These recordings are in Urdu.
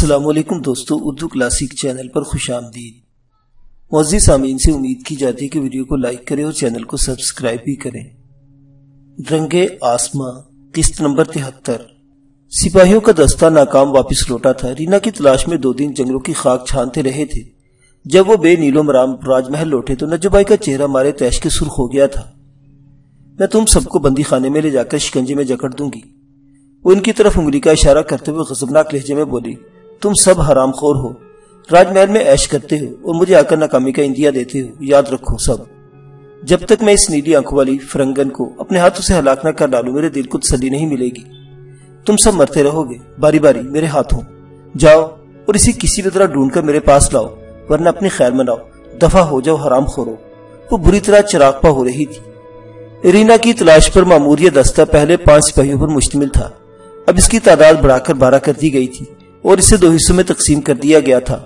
السلام علیکم دوستو، اردو کلاسک چینل پر خوش آمدید۔ معزز سامعین سے امید کی جاتی ہے کہ ویڈیو کو لائک کریں اور چینل کو سبسکرائب بھی کریں۔ رنگ آسماں قسط نمبر 73۔ سپاہیوں کا دستہ ناکام واپس لوٹا تھا۔ رینا کی تلاش میں 2 دن جنگلوں کی خاک چھانتے رہے تھے۔ جب وہ بے نیلو مرام راج محل لوٹے تو نجو بھائی کا چہرہ مارے تیش کے سرخ ہو گیا تھا۔ میں تم سب کو بندی خانے میں لے جا کر شکنجے میں جکڑ دوں گی، وہ ان کی طرف انگلی کا اشارہ کرتے ہوئے غضبناک لہجے میں بولی۔ تم سب حرام خور ہو، راج محل میں عیش کرتے ہو اور مجھے آ کر ناکامی کا اندیا دیتے ہو۔ یاد رکھو سب، جب تک میں اس نیلی آنکھوں والی فرنگن کو اپنے ہاتھوں سے ہلاک نہ کر ڈالوں میرے دل کو تسلی نہیں ملے گی۔ تم سب مرتے رہو گے باری باری میرے ہاتھوں۔ جاؤ اور اسے کسی بھی طرح ڈھونڈ کر میرے پاس لاؤ، ورنہ اپنی خیر مناؤ، دفع ہو جاؤ حرام خورو۔ وہ بری طرح چراغ پا ہو رہی تھی۔ رینا کی تلاش پر مامور یہ دستہ پہلے 5 سپاہیوں پر مشتمل تھا، اب اس کی تعداد بڑھا کر 12 کر دی گئی تھی اور اسے 2 حصوں میں تقسیم کر دیا گیا تھا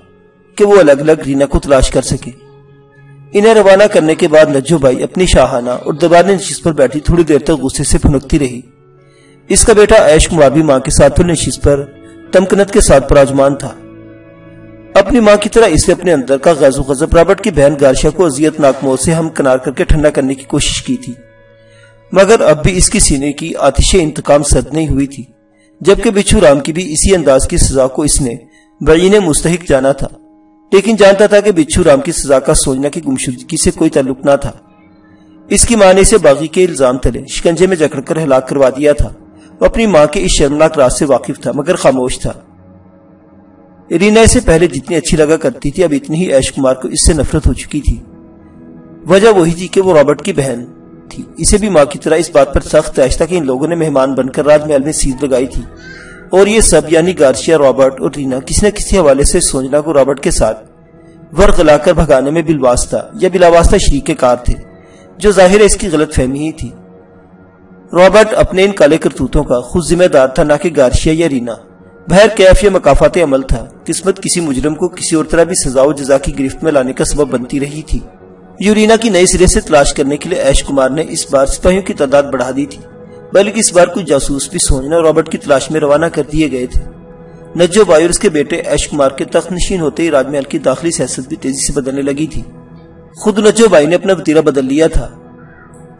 کہ وہ الگ الگ رینا کو تلاش کر سکے۔ انہیں روانہ کرنے کے بعد نجو بھائی اپنی شاہانہ اور دربار نشست پر بیٹھی تھوڑی دیر تک غصے سے پھنکتی رہی۔ اس کا بیٹا عیش کمار بھی ماں کے ساتھ پر نشست پر تمکنت کے ساتھ پراجمان تھا۔ اپنی ماں کی طرح اسے اپنے اندر کا غضب و غضب رابرٹ کی بہن گارشیا کو اذیت ناک موت سے ہم کنار کر کے ٹھنڈا کرنے کی کوشش کی تھی، مگر اب بھی اس کی سینے کی آتش انتقام سرد نہیں ہوئی تھی، جبکہ بچھو رام کی بھی اسی انداز کی سزا کو اس نے بعین مستحق جانا تھا، لیکن جانتا تھا کہ بچھو رام کی سزا کا سوچنا کی گمشدگی سے کوئی تعلق نہ تھا۔ اس کی ماں نے اسے باغی کے الزام تلے شکنجے میں جکڑ کر ہلاک کروا دیا تھا۔ وہ اپنی ماں کے اس شرمناک راز سے واقف تھا مگر خاموش تھا۔ رینا اسے پہلے جتنی اچھی لگا کرتی تھی اب اتنی ہی عیش کمار کو اس سے نفرت ہو چکی تھی۔ وجہ وہی تھی کہ وہ رابرٹ کی بہن تھی۔ اسے بھی ماں کی طرح اس بات پر سخت تیش تھا کہ ان لوگوں نے مہمان بن کر راج محل میں سیز لگائی تھی اور یہ سب یعنی گارشیا، رابرٹ اور رینا کسی نہ کسی حوالے سے سوجنا کو رابرٹ کے ساتھ ورغلا کر بھگانے میں بالواسطہ یا بلاواسطہ شریک کار تھے، جو ظاہر ہے اس کی غلط فہمی ہی تھی۔ رابرٹ اپنے ان کالے کرتوتوں کا خود ذمہ دار تھا، نہ کہ گارشیا یا رینا۔ بہر کیف یہ مکافات عمل تھا۔ قسمت کسی مجرم کو کسی اور طرح بھی سزا و جزا کی گرفت میں لانے کا سبب بنتی رہی تھی۔ یورینا کی نئے سرے سے تلاش کرنے کے لیے عیش کمار نے اس بار سپاہیوں کی تعداد بڑھا دی تھی، بلکہ اس بار کچھ جاسوس بھی سوجنا اور رابرٹ کی تلاش میں روانہ کر دیے گئے تھے۔ نجو بھائی اور اس کے بیٹے عیش کمار کے تخت نشین ہوتے ہی راج محل کی داخلی سیاست بھی تیزی سے بدلنے لگی تھی۔ خود نجو بھائی نے اپنا وتیرہ بدل لیا تھا۔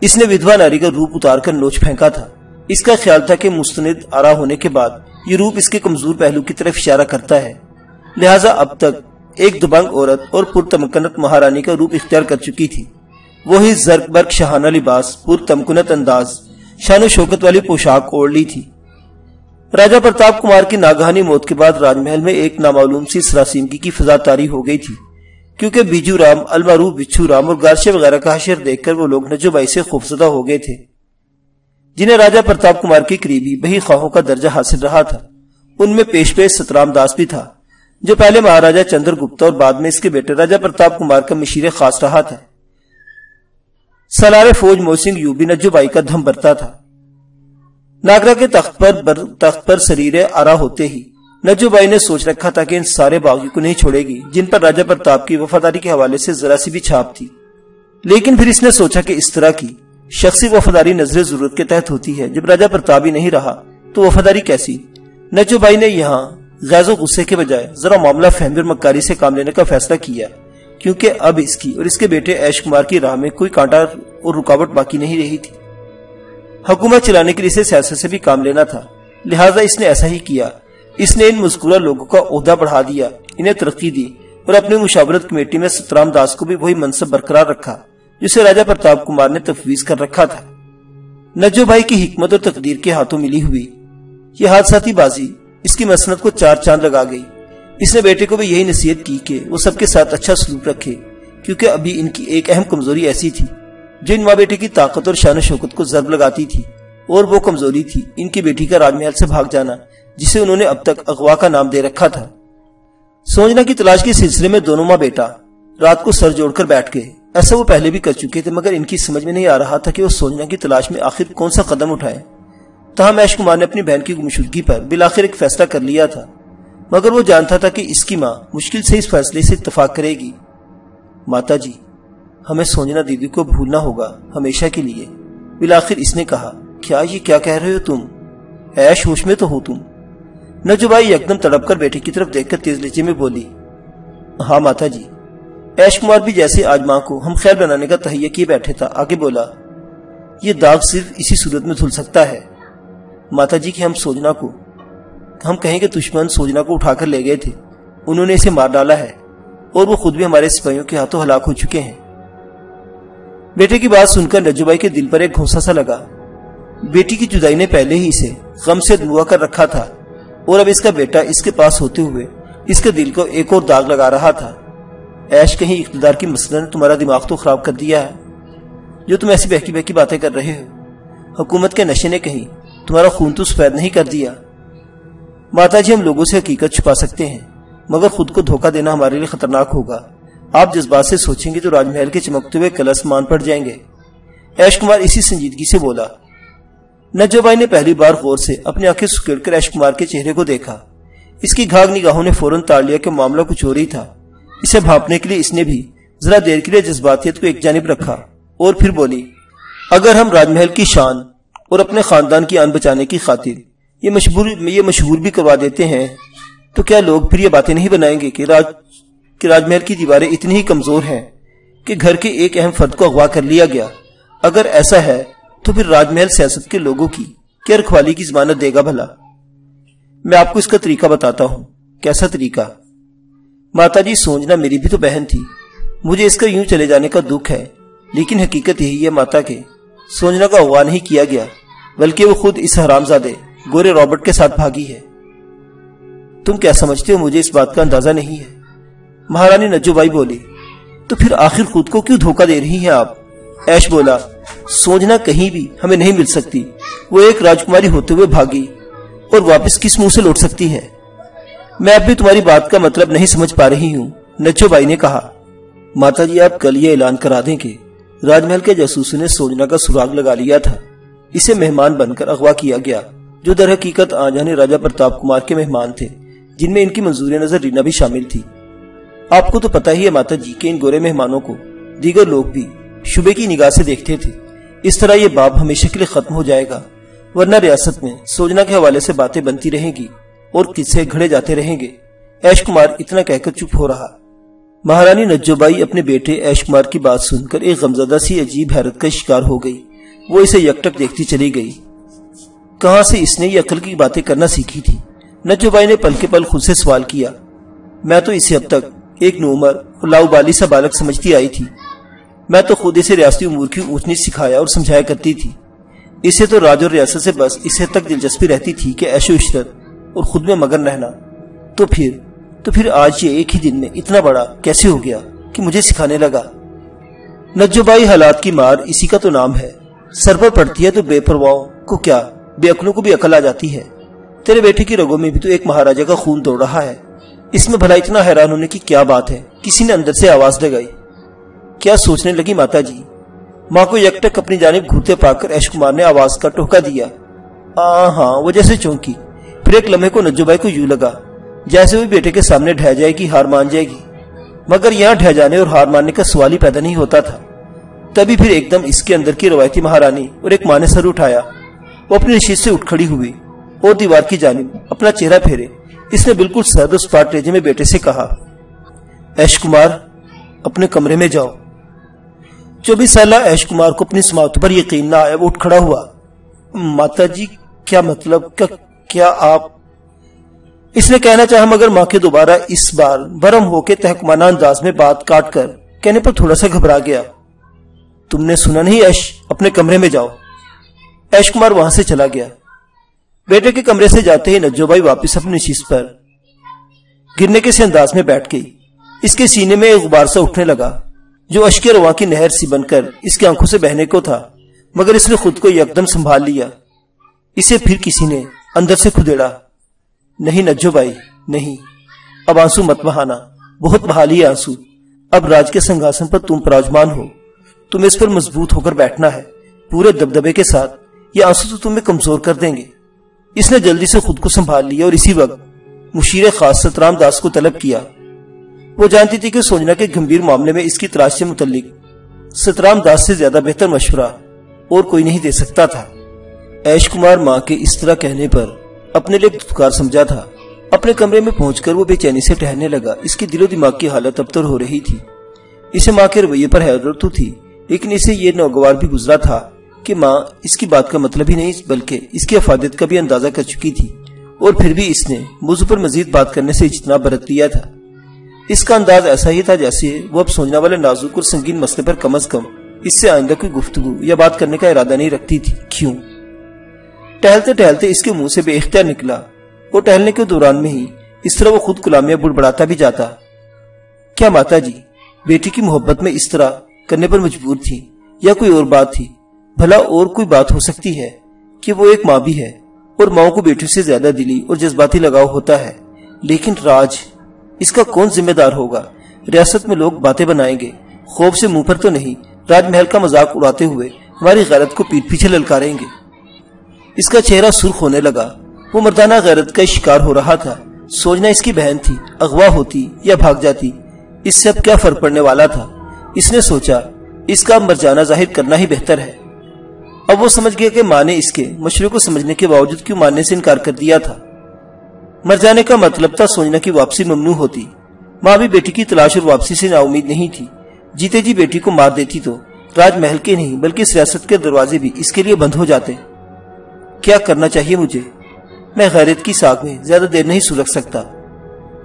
اس نے ودھوا ناری کا روپ اتار کر نوچ پھینکا تھا۔ اس کا خیال تھا کہ مستند آرا ہونے کے بعد یہ روپ اس کے کمزور پہلو کی طرف اشارہ کرتا ہے، لہٰذا اب تک ایک دبنگ عورت اور پرتمکنت مہارانی کا روپ اختیار کر چکی تھی۔ وہی زرق برق شاہانہ لباس، پرتمکنت انداز، شان و شوکت والی پوشاک اوڑھ لی تھی۔ راجہ پرتاپ کمار کی ناگہانی موت کے بعد راج محل میں ایک نامعلوم سی سراسیمگی کی فضا طاری ہو گئی تھی، کیونکہ بیجو رام، المعروف بچھو رام اور گارشیا وغیرہ کا حشر دیکھ کر وہ لوگ نجو بھائی سے خوفزدہ ہو گئے تھے، جنہیں راجہ پرتاپ کمار کے قریبی بہی خواہوں کا درجہ حاصل رہا تھا۔ ان میں پیش سترام داس بھی تھا، جو پہلے مہاراجہ چندر گپتا اور بعد میں اس کے بیٹے راجہ پرتاپ کمار کا مشیر خاص رہا تھا۔ سالار فوج موسنگ یو بھی نجو بھائی کا دھم برتا تھا۔ ناگرہ کے تخت پر سریر آرا ہوتے ہی نجو بھائی نے سوچ رکھا تھا کہ ان سارے باغیوں کو نہیں چھوڑے گی جن پر راجہ پرتاپ کی وفاداری کے حوالے سے ذرا سی بھی چھاپ تھی، لیکن پھر اس نے سوچا کہ اس طرح کی شخصی وفاداری نظر ضرورت کے تحت ہوتی ہے۔ جب راجہ پرتاپ ہی نہیں رہا تو وفاداری کیسی؟ نجو بھائی نے یہاں غیظ و غصے کے بجائے ذرا معاملہ فہمی اور مکاری سے کام لینے کا فیصلہ کیا، کیونکہ اب اس کی اور اس کے بیٹے عیش کمار کی راہ میں کوئی کانٹا اور رکاوٹ باقی نہیں رہی تھی۔ حکومت چلانے کے لیے اسے سیاست سے بھی کام لینا تھا، لہٰذا اس نے ایسا ہی کیا۔ اس نے ان مذکورہ لوگوں کا عہدہ بڑھا دیا، انہیں ترقی دی اور اپنی مشاورت کمیٹی میں سترام داس کو بھی وہی منصب برقرار رکھا جسے راجہ پرتاپ کمار نے تفویض کر رکھا تھا۔ نجو بھائی کی حکمت اور تقدیر کے ہاتھوں ملی ہوئی یہ حادثاتی بازی اس کی مسنت کو 4 چاند لگا گئی۔ اس نے بیٹے کو بھی یہی نصیحت کی کہ وہ سب کے ساتھ اچھا سلوک رکھے، کیونکہ ابھی ان کی ایک اہم کمزوری ایسی تھی جو ان ماں بیٹے کی طاقت اور شان و شوکت کو ضرب لگاتی تھی، اور وہ کمزوری تھی ان کی بیٹی کا راج محل سے بھاگ جانا، جسے انہوں نے اب تک اغوا کا نام دے رکھا تھا۔ سوجنا کی تلاش کے سلسلے میں دونوں ماں بیٹا رات کو سر جوڑ کر بیٹھ گئے۔ ایسا وہ پہلے بھی کر چکے تھے، مگر ان کی سمجھ میں نہیں آ رہا تھا کہ وہ سوجنا کی تلاش میں آخر کون سا قدم اٹھائے۔ تاہم عیش کمار نے اپنی بہن کی گمشدگی پر بالآخر ایک فیصلہ کر لیا تھا، مگر وہ جانتا تھا کہ اس کی ماں مشکل سے اس فیصلے سے اتفاق کرے گی۔ ماتا جی، ہمیں سوجنا دیدی کو بھولنا ہوگا ہمیشہ کے لیے، بالآخر اس نے کہا۔ کیا یہ کیا کہہ رہے ہو تم؟ عیش ہوش میں تو ہو تم؟ نجو بائی یکدم تڑپ کر بیٹے کی طرف دیکھ کر تیز لہجے میں بولی، ہاں ماتا جی۔ ایش کمار بھی جیسے آج ماں کو ہم خیر بنانے کا تہیہ کیے بیٹھے تھا، آگے بولا، یہ داغ صرف اسی صورت میں دھل سکتا ہے ماتا جی کہ ہم کہیں کہ دشمن سوجنا کو اٹھا کر لے گئے تھے، انہوں نے اسے مار ڈالا ہے اور وہ خود بھی ہمارے سپاہیوں کے ہاتھوں ہلاک ہو چکے ہیں۔ بیٹے کی بات سن کر نجو بائی کے دل پر ایک گھونسا سا لگا۔ بیٹی کی جدائی نے پہلے ہی اسے غم سے دموا کر رکھا تھا اور اب اس کا بیٹا اس کے پاس ہوتے ہوئے اس کے دل کو ایک اور داغ لگا رہا تھا۔ ایش، کہیں اقتدار کی مسئلہ نے تمہارا دماغ تو خراب کر دیا ہے جو تم ایسی بہکی بہکی باتیں کر رہے ہو۔ حکومت کے نشے نے کہیں تمہارا خون تو سفید نہیں کر دیا۔ ماتا جی، ہم لوگوں سے حقیقت چھپا سکتے ہیں مگر خود کو دھوکہ دینا ہمارے لیے خطرناک ہوگا۔ آپ جذبات سے سوچیں گے تو راج محل کے چمکتے ہوئے کلش مان پڑ جائیں گے۔ ایش کمار اسی سنجیدگی سے بولا۔ نجو بائی نے پہلی بار غور سے اپنی آنکھیں سکیڑ کر ایش کمار کے چہرے کو دیکھا۔ اس کی گھاگ نگاہوں نے فوراً تاڑ لیا کہ معاملہ کچھ اور ہی تھا۔ اسے بھانپنے کے لیے اس نے بھی ذرا دیر کے لیے جذباتیت کو ایک جانب رکھا اور پھر بولی، اگر ہم راج محل کی شان اور اپنے خاندان کی آن بچانے کی خاطر یہ مشہور بھی کروا دیتے ہیں تو کیا لوگ پھر یہ باتیں نہیں بنائیں گے کہ راج محل کی دیواریں اتنی ہی کمزور ہیں کہ گھر کے ایک اہم فرد کو اغوا کر لیا گیا؟ اگر ایسا ہے تو پھر راج محل سیاست کے لوگوں کی کیا رکھوالی کی ضمانت دے گا بھلا؟ میں آپ کو اس کا طریقہ بتاتا ہوں۔ کیسا طریقہ؟ ماتا جی، سوجنا میری بھی تو بہن تھی، مجھے اس کا یوں چلے جانے کا دکھ ہے، لیکن حقیقت یہی ہے ماتا کہ سوجنا کا اغوا نہیں کیا گیا بلکہ وہ خود اس حرامزادے گورے رابرٹ کے ساتھ بھاگی ہے۔ تم کیا سمجھتے ہو مجھے اس بات کا اندازہ نہیں ہے؟ مہارانی نجو بائی بولی۔ تو پھر آخر خود کو کیوں دھوکہ دے رہی ہیں آپ؟ ایش بولا، سوجنا کہیں بھی ہمیں نہیں مل سکتی، وہ ایک راجکماری ہوتے ہوئے بھاگی اور واپس کس منہ سے لوٹ سکتی ہے؟ میں اب بھی تمہاری بات کا مطلب نہیں سمجھ پا رہی ہوں، نجو بائی نے کہا۔ ماتا جی، آپ کل یہ اعلان کرا دیں کہ راج محل کے جاسوسوں نے سوجنا کا سراغ لگا لیا تھا، اسے مہمان بن کر اغوا کیا گیا، جو در حقیقت آجانے راجہ پرتاپ کمار کے مہمان تھے، جن میں ان کی منظور نظر رینا بھی شامل تھی۔ آپ کو تو پتہ ہی ہے ماتا جی کہ ان گورے مہمانوں کو دیگر لوگ بھی شبے کی نگاہ سے دیکھتے تھے۔ اس طرح یہ باب ہمیشہ کے لیے ختم ہو جائے گا، ورنہ ریاست میں سوجنا کے حوالے سے باتیں بنتی رہیں گی اور قصے گھڑے جاتے رہیں گے۔ ایش کمار اتنا کہہ کر چپ ہو رہا۔ مہارانی نجو بائی اپنے بیٹے ایش کمار کی بات سن کر ایک غمزدہ سی عجیب حیرت کا شکار ہو گئی۔ وہ اسے یکٹک دیکھتی چلی گئی۔ کہاں سے اس نے یہ عقل کی باتیں کرنا سیکھی تھی؟ نجو بائی نے پل کے پل خود سے سوال کیا۔ میں تو اسے اب تک ایک نوعمر اور لاؤبالی سا بالغ سمجھتی آئی تھی۔ میں تو خود اسے ریاستی امور کی اونچ نیچ سکھایا اور سمجھایا کرتی تھی۔ اسے تو راج اور ریاست سے بس اس حد تک دلچسپی رہتی تھی کہ عیش و عشرت اور خود میں مگن رہنا۔ تو پھر آج یہ ایک ہی دن میں اتنا بڑا کیسے ہو گیا کہ مجھے سکھانے لگا؟ نجو بائی، حالات کی مار اسی کا تو نام ہے۔ سر پر پڑتی ہے تو بے پرواہوں کو کیا، بے عقلوں کو بھی عقل آ جاتی ہے۔ تیرے بیٹے کی رگوں میں بھی تو ایک مہاراجہ کا خون دوڑ رہا ہے، اس میں بھلا اتنا حیران ہونے کی کیا بات ہے؟ کسی نے اندر سے آواز لگائی۔ کیا سوچنے لگی ماتا جی؟ ماں کو یکٹک اپنی جانب گھورتے پا کر ایش کمار نے آواز کا ٹوکا دیا۔ ہاں، وہ جیسے چونکی۔ پھر ایک لمحے کو نجو بائی کو یوں لگا جیسے وہ بیٹے کے سامنے ڈھہ جائے گی، ہار مان جائے گی، مگر یہاں ڈھہ جانے اور ہار ماننے کا سوال ہی پیدا نہیں ہوتا تھا۔ تبھی پھر ایک دم اس کے اندر کی روایتی مہارانی اور ایک ماں نے سر اٹھایا۔ وہ اپنی نشست سے اٹھ کھڑی ہوئی اور دیوار کی جانب اپنا چہرہ پھیرے اس نے بالکل سرد و سپاٹ لہجے میں بیٹے سے کہا، ایش کمار، اپنے کمرے میں جاؤ۔ 24 سالہ ایش کمار کو اپنی سماعت پر یقین نہ آیا۔ وہ اٹھ کھڑا ہوا۔ ماتا جی، کیا مطلب؟ کیا آپ؟ اس نے کہنا چاہا مگر ماں کے دوبارہ اس بار برم ہو کے تحکمانہ انداز میں بات کاٹ کر کہنے پر تھوڑا سا گھبرا گیا۔ تم نے سنا نہیں ایش؟ اپنے کمرے میں جاؤ۔ ایش کمار وہاں سے چلا گیا۔ بیٹے کے کمرے سے جاتے ہی نجو بائی واپس اپنی نشست پر گرنے کے سے انداز میں بیٹھ گئی۔ اس کے سینے میں ایک غبار سا اٹھنے لگا جو اشک رواں کی نہر سی بن کر اس کی آنکھوں سے بہنے کو تھا، مگر اس نے خود کو یکدم سنبھال لیا۔ اسے پھر کسی نے اندر سے کھدیڑا، نہیں نجو بائی، نہیں، اب آنسو مت بہانا، بہت بہا لیے آنسو۔ اب راج کے سنگھاسن پر تم پراجمان ہو، تم اس پر مضبوط ہو کر بیٹھنا ہے پورے دبدبے کے ساتھ۔ یہ آنسو تو تمہیں کمزور کر دیں گے۔ اس نے جلدی سے خود کو سنبھال لیا اور اسی وقت مشیر خاص سترام داس کو طلب کیا۔ وہ جانتی تھی کہ سوجنا کے گمبھیر معاملے میں اس کی تلاش سے متعلق سترام داس سے زیادہ بہتر مشورہ اور کوئی نہیں دے سکتا تھا۔ ایش کمار ماں کے اس طرح کہنے پر اپنے لیے دھتکار سمجھا تھا اپنے کمرے میں پہنچ کر وہ بے چینی سے ٹہلنے لگا۔ اس کی دل و دماغ کی حالت ابتر ہو رہی تھی۔ اسے ماں کے رویے پر حیرت تو تھی، لیکن اسے یہ ناگوار بھی گزرا تھا کہ ماں اس کی بات کا مطلب ہی نہیں بلکہ اس کی افادیت کا بھی اندازہ کر چکی تھی، اور پھر بھی اس نے موضوع پر مزید بات کرنے سے اجتناب برت لیا تھا۔ اس کا انداز ایسا ہی تھا جیسے وہ اب سوچنے والے نازک اور سنگین مسئلے پر کم از کم اس سے آئندہ کوئی گفتگو یا بات کرنے کا ارادہ نہیں رکھتی تھی۔ کیوں؟ ٹہلتے ٹہلتے اس کے منہ سے بے اختیار نکلا، اور ٹہلنے کے دوران میں ہی اس طرح وہ خود کلامیہ بڑبڑاتا بھی جاتا۔ کیا ماتا جی بیٹی کی محبت میں اس طرح کرنے پر مجبور تھی، یا کوئی اور بات تھی؟ بھلا اور کوئی بات ہو سکتی ہے کہ وہ ایک ماں بھی ہے، اور ماں کو بیٹیوں سے زیادہ دلی اور جذباتی لگاؤ ہوتا ہے، لیکن راج اس کا کون ذمہ دار ہوگا؟ ریاست میں لوگ باتیں بنائیں گے، خوف سے منہ پر تو نہیں، راج محل کا مذاق اڑاتے ہوئے ہماری غیرت کو پیٹ پیچھے للکاریں گے۔ اس کا چہرہ سرخ ہونے لگا۔ وہ مردانہ غیرت کا شکار ہو رہا تھا۔ سوچنا اس کی بہن تھی، اغوا ہوتی یا بھاگ جاتی، اس سے اب کیا فرق پڑنے والا تھا؟ اس نے سوچا اس کا مر جانا ظاہر کرنا ہی بہتر ہے۔ اب وہ سمجھ گیا کہ ماں نے اس کے مشورے کو سمجھنے کے باوجود کیوں ماننے سے انکار کر دیا تھا۔ مر جانے کا مطلب تھا سوچنا کی واپسی ممنوع ہوتی۔ ماں بھی بیٹی کی تلاش اور واپسی سے نا امید نہیں تھی۔ جیتے جی بیٹی کو مار دیتی تو راج محل کے نہیں بلکہ اس ریاست کے دروازے بھی اس کے لیے بند ہو جاتے۔ کیا کرنا چاہیے مجھے؟ میں غیرت کی ساکھ میں زیادہ دیر نہیں سلجھ سکتا۔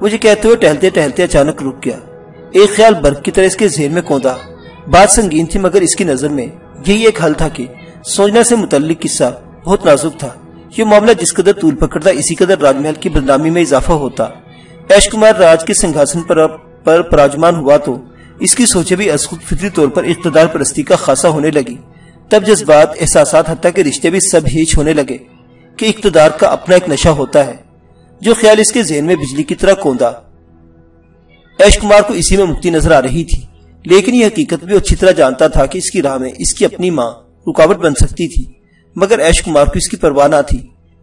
مجھے کہتے ہوئے ٹہلتے ٹہلتے اچانک رک گیا۔ ایک خیال برف کی طرح اس کے ذہن میں کوندا۔ بات سنگین تھی مگر اس کی نظر میں یہی ایک حل تھا کہ سوچنا سے متعلق قصہ بہت نازک تھا۔ یہ معاملہ جس قدر طول پکڑتا اسی قدر راج محل کی بدنامی میں اضافہ ہوتا۔ ایش کمار راج کے سنگھاسن پر پراجمان ہوا تو اس کی سوچیں بھی از خود فطری طور پر اقتدار پرستی کا خاصا ہونے لگی۔ تب جذبات، احساسات، حتیٰ کہ رشتے بھی سب ہیچ ہونے لگے کہ اقتدار کا اپنا ایک نشہ ہوتا ہے۔ جو خیال اس کے ذہن میں بجلی کی طرح کوندا، ایش کمار کو اسی میں مکتی نظر آ رہی تھی، لیکن یہ حقیقت بھی اچھی طرح جانتا تھا کہ اس کی راہ میں اس کی اپنی ماں رکاوٹ بن سکتی تھی، مگر ایش کمار کو اس کی پرواہ نہ تھی،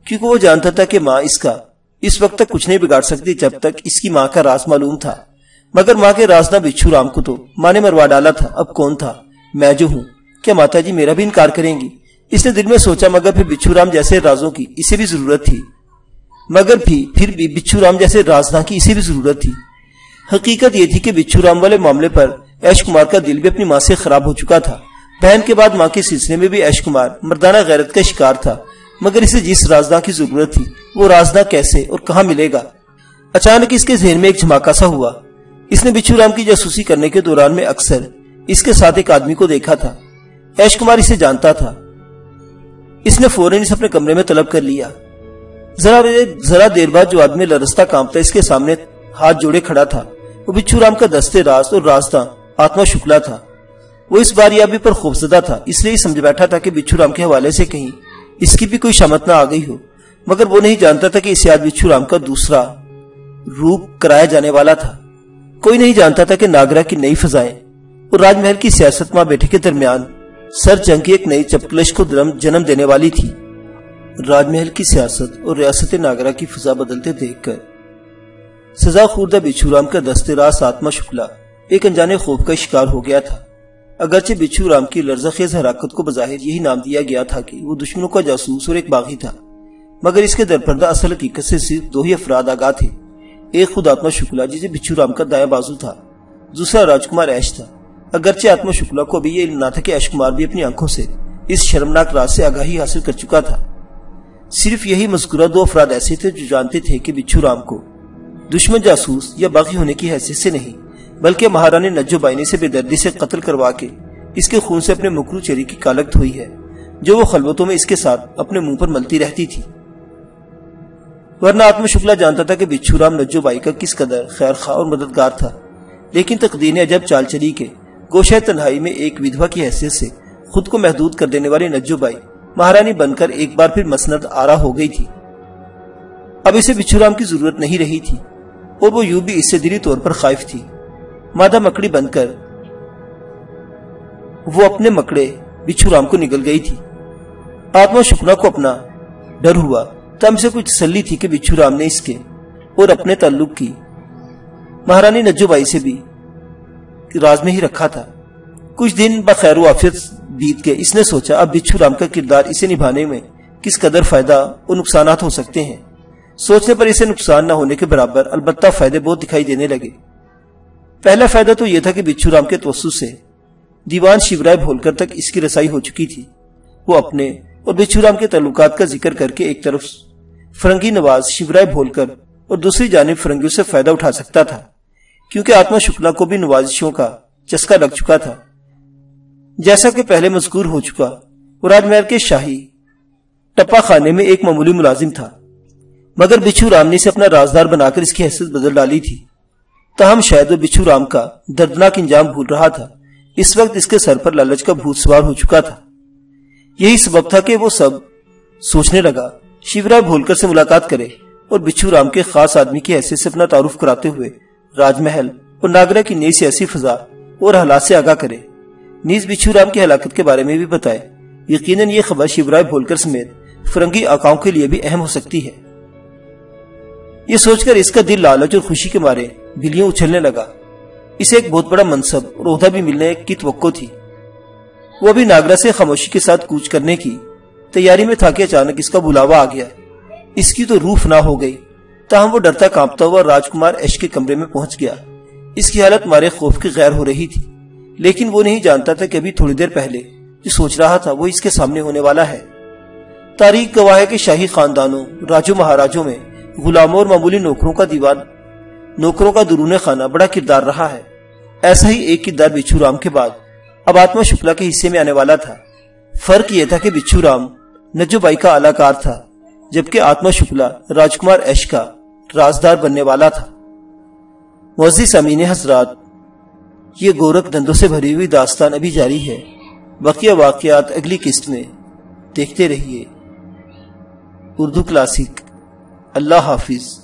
کیونکہ وہ جانتا تھا کہ ماں اس کا اس وقت تک کچھ نہیں بگاڑ سکتی جب تک اس کی ماں کا راز معلوم تھا۔ مگر ماں کے راز نہ بچھو رام کو تو ماں نے مروا ڈالا تھا۔ اب کون تھا؟ میں جو ہوں۔ کیا ماتا جی میرا بھی انکار کریں گی؟ اس نے دل میں سوچا، مگر پھر بچھو رام جیسے رازوں کی اسے بھی ضرورت تھی، پھر بھی بچھو رام جیسے رازداں کی اسے بھی ضرورت تھی۔ حقیقت یہ تھی کہ بچھو رام والے معاملے پر ایش کمار کا دل بھی اپنی ماں سے خراب ہو چکا تھا۔ بہن کے بعد ماں کے سلسلے میں بھی ایش کمار مردانہ غیرت کا شکار تھا، مگر اسے جس رازداں کی ضرورت تھی وہ رازداں کیسے اور کہاں ملے گا؟ اچانک اس کے ذہن میں ایک جھماکا سا ہوا۔ اس نے بچھو رام کی جاسوسی کرنے کے دوران میں اکثر اس کے ساتھ ایک آدمی کو دیکھا تھا۔ ایش کمار اسے جانتا تھا۔ اس نے فوراً اسے اپنے کمرے میں طلب کر لیا۔ ذرا دیر بعد جو آدمی لرزتا کانپتا اس کے سامنے ہاتھ جوڑے کھڑا تھا، وہ بچھو رام کا دستے راز اور رازداں آتما شکلا تھا۔ وہ اس باریابی پر خوفزدہ تھا، اس لیے سمجھ بیٹھا تھا کہ بچھو رام کے حوالے سے کہیں اس کی بھی کوئی شامت نہ آ گئی ہو، مگر وہ نہیں جانتا تھا کہ اسے آج بچھو رام کا دوسرا روپ کرایا جانے والا تھا۔ کوئی نہیں جانتا تھا کہ ناگرہ کی نئی فضائیں اور راج محل کی سیاست ماں بیٹے کے درمیان سر جنگ کی ایک نئی چپکلش کو جنم دینے والی تھی۔ راج محل کی سیاست اور ریاست ناگرہ کی فضا بدلتے دیکھ کر سزا خوردہ بچھو رام کا دستے راز آتما شکلا ایک انجانے خوف کا شکار ہو گیا تھا۔ اگرچہ بچھو رام کی لرزہ خیز حرکت کو بظاہر یہی نام دیا گیا تھا کہ وہ دشمنوں کا جاسوس اور ایک باغی تھا، مگر اس کے درپردہ اصل حقیقت سے صرف دو ہی افراد آگاہ تھے۔ ایک خود آتما شکلا جسے بچھو رام کا دایاں بازو تھا، دوسرا راجکمار ایش تھا۔ اگرچہ آتما شکلا کو ابھی یہ علم نہ تھا کہ ایش کمار بھی اپنی آنکھوں سے اس شرمناک راز سے آگاہی حاصل کر چکا تھا۔ صرف یہی مذکورہ دو افراد ایسے تھے جو جانتے تھے کہ بچھو رام کو دشمن جاسوس یا باغی ہونے کی حیثیت سے نہیں بلکہ مہارانی نجو بائنی سے بے دردی سے قتل کروا کے اس کے خون سے اپنے مکرو چہرے کی کالک دھوئی ہے، جو وہ خلوتوں میں اس کے ساتھ اپنے منہ پر ملتی رہتی تھی۔ ورنہ آتما شکلا جانتا تھا کہ بچھو رام نجو بائی کا کس قدر خیر خواہ اور مددگار تھا، لیکن تقدیر نے عجب چال چلی کہ گوشہ تنہائی میں ایک ودھوا کی حیثیت سے خود کو محدود کر دینے والی نجو بائی مہارانی بن کر ایک بار پھر مسند آرا ہو گئی تھی۔ اب اسے بچھو رام کی ضرورت نہیں رہی تھی، اور وہ یوں بھی اس سے دلی طور پر خائف تھی۔ مادہ مکڑی بن کر وہ اپنے مکڑے بچھو رام کو نگل گئی تھی۔ آتما شکلا کو اپنا ڈر ہوا، تم سے کوئی تسلی تھی کہ بچھو رام نے اس کے اور اپنے تعلق کی مہارانی نجو بائی سے بھی راز میں ہی رکھا تھا۔ کچھ دن بخیر و عافیت بیت کے اس نے سوچا اب بچھو رام کا کردار اسے نبھانے میں کس قدر فائدہ اور نقصانات ہو سکتے ہیں۔ سوچنے پر اسے نقصان نہ ہونے کے برابر البتہ فائدے بہت دکھائی دینے لگے۔ پہلا فائدہ تو یہ تھا کہ بچھو رام کے توسط سے دیوان شیورائے بھولکر تک اس کی رسائی ہو چکی تھی۔ وہ اپنے اور بچھو رام کے تعلقات کا ذکر کر کے ایک طرف فرنگی نواز شیورائے بھولکر اور دوسری جانب فرنگیوں سے فائدہ اٹھا سکتا تھا، کیونکہ آتما شکلا کو بھی نوازشوں کا چسکا لگ چکا تھا۔ جیسا کہ پہلے مذکور ہو چکا، وہ راج محل کے شاہی ٹپا خانے میں ایک معمولی ملازم تھا، مگر بچھو رام نے اسے اپنا رازدار بنا کر اس کی حیثیت بدل ڈالی تھی۔ تاہم شاید وہ بچھو رام کا دردناک انجام بھول رہا تھا۔ اس وقت اس کے سر پر لالچ کا بھوت سوار ہو چکا تھا۔ یہی سبب تھا کہ وہ سب سوچنے لگا شیورائے بھولکر سے ملاقات کرے اور بچھو رام کے خاص آدمی کی حیثیت سے اپنا تعارف کراتے ہوئے راج محل اور ناگرہ کی نئی سیاسی فضا اور حالات سے آگاہ کرے، نیز بچھو رام کی ہلاکت کے بارے میں بھی بتائے۔ یقیناً یہ خبر شیورائے بھولکر سمیت فرنگی آقاؤں کے لیے بھی اہم ہو سکتی ہے۔ یہ سوچ کر اس کا دل لالچ اور خوشی کے مارے بلیوں اچھلنے لگا۔ اسے ایک بہت بڑا منصب اور عہدہ بھی ملنے کی توقع تھی۔ وہ ابھی ناگرہ سے خاموشی کے ساتھ کوچ کرنے کی تیاری میں تھا کہ اچانک اس کا بلاوا آ گیا۔ اس کی تو روح فنا ہو گئی، تاہم وہ ڈرتا کانپتا ہوا راجکمار ایش کے کمرے میں پہنچ گیا۔ اس کی حالت مارے خوف کی غیر ہو رہی تھی، لیکن وہ نہیں جانتا تھا کہ ابھی تھوڑی دیر پہلے جو سوچ رہا تھا وہ اس کے سامنے ہونے والا ہے۔ تاریخ گواہ ہے کہ شاہی خاندانوں، راجوں مہاراجوں میں غلاموں اور معمولی نوکروں کا دیوان، نوکروں کا درون خانہ بڑا کردار رہا ہے۔ ایسا ہی ایک کردار بچھو رام کے بعد اب آتما شکلا کے حصے میں آنے والا تھا۔ فرق یہ تھا کہ بچھو رام نجو بائی کا اعلی کار تھا، جبکہ آتما شکلا راجکمار ایش کا رازدار بننے والا تھا۔ معزز سامعین حضرات، یہ گورکھ دندوں سے بھری ہوئی داستان ابھی جاری ہے۔ بقیہ واقعات اگلی قسط میں دیکھتے رہیے۔ اردو کلاسک۔ اللہ حافظ۔